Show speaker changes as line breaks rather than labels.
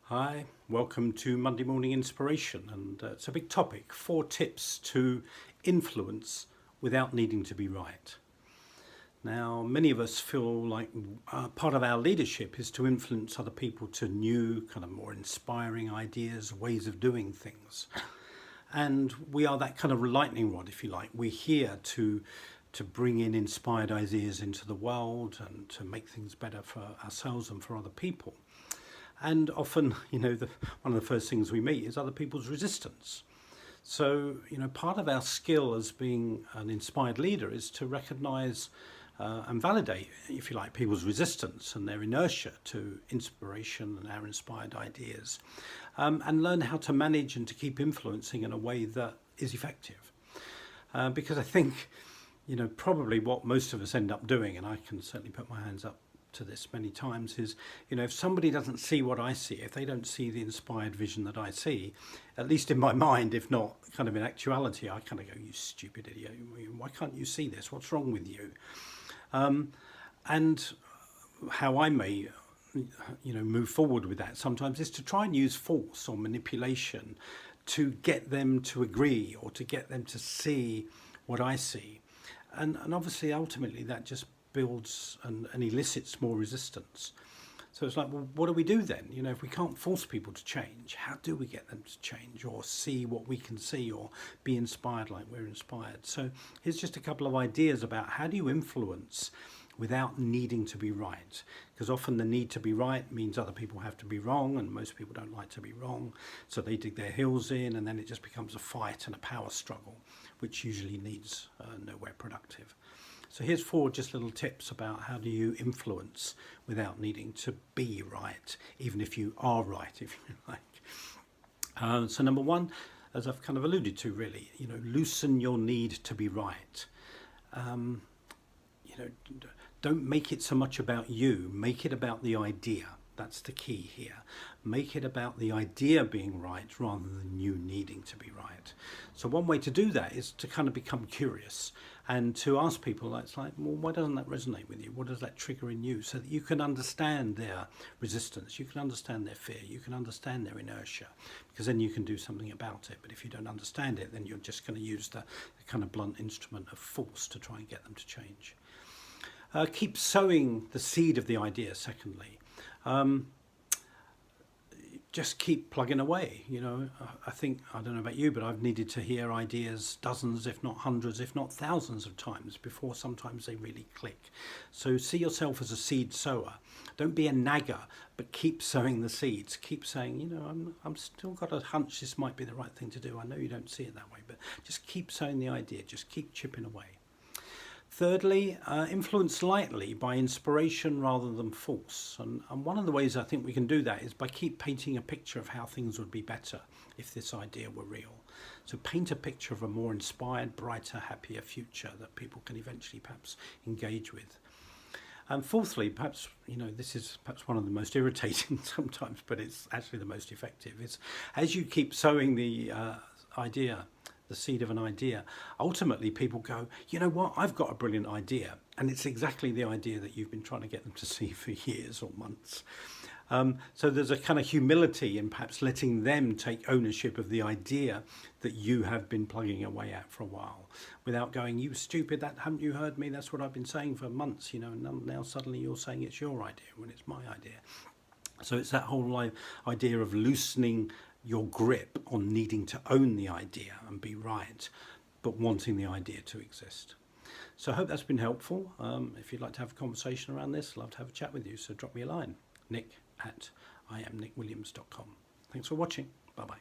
Hi, welcome to Monday Morning Inspiration, and it's a big topic, 4 tips to influence without needing to be right. Now, many of us feel like part of our leadership is to influence other people to new, kind of more inspiring ideas, ways of doing things. And we are that kind of lightning rod, if you like. We're here to bring in inspired ideas into the world and to make things better for ourselves and for other people. And often, one of the first things we meet is other people's resistance. So, part of our skill as being an inspired leader is to recognize and validate, if you like, people's resistance and their inertia to inspiration and our inspired ideas, and learn how to manage and to keep influencing in a way that is effective. Because I think, probably what most of us end up doing, and I can certainly put my hands up to this many times, is if somebody doesn't see what I see, if they don't see the inspired vision that I see, at least in my mind, if not kind of in actuality, I kind of go, you stupid idiot, why can't you see this, what's wrong with you? And how I may move forward with that sometimes is to try and use force or manipulation to get them to agree or to get them to see what I see, and obviously ultimately that just builds and elicits more resistance. So it's like, well, what do we do then? If we can't force people to change, how do we get them to change or see what we can see or be inspired like we're inspired? So here's just a couple of ideas about how do you influence without needing to be right, because often the need to be right means other people have to be wrong, and most people don't like to be wrong, so they dig their heels in, and then it just becomes a fight and a power struggle, which usually leads nowhere productive. So here's 4 just little tips about how do you influence without needing to be right, even if you are right, if you like. So number 1, as I've kind of alluded to really, loosen your need to be right. Don't make it so much about you, make it about the idea. That's the key here. Make it about the idea being right rather than you needing to be right. So one way to do that is to kind of become curious and to ask people, it's like, well, why doesn't that resonate with you? What does that trigger in you? So that you can understand their resistance, you can understand their fear, you can understand their inertia, because then you can do something about it. But if you don't understand it, then you're just going to use the kind of blunt instrument of force to try and get them to change. Keep sowing the seed of the idea, secondly. Just keep plugging away. I think, I don't know about you, but I've needed to hear ideas dozens, if not hundreds, if not thousands of times before sometimes they really click. So see yourself as a seed sower. Don't be a nagger, but keep sowing the seeds. Keep saying, I'm still got a hunch this might be the right thing to do. I know you don't see it that way, but just keep sowing the idea. Just keep chipping away. Thirdly, influence lightly by inspiration rather than force. And one of the ways I think we can do that is by keep painting a picture of how things would be better if this idea were real. So paint a picture of a more inspired, brighter, happier future that people can eventually perhaps engage with. And fourthly, perhaps, this is perhaps one of the most irritating sometimes, but it's actually the most effective, is as you keep sowing the seed of an idea, ultimately people go, you know what, I've got a brilliant idea, and it's exactly the idea that you've been trying to get them to see for years or months. So there's a kind of humility in perhaps letting them take ownership of the idea that you have been plugging away at for a while, without going, you stupid, haven't you heard me, that's what I've been saying for months, and now suddenly you're saying it's your idea when it's my idea. So it's that whole idea of loosening your grip on needing to own the idea and be right, but wanting the idea to exist. So I hope that's been helpful. If you'd like to have a conversation around this, I'd love to have a chat with you. So drop me a line, nick@iamnickwilliams.com. Thanks for watching. Bye-bye.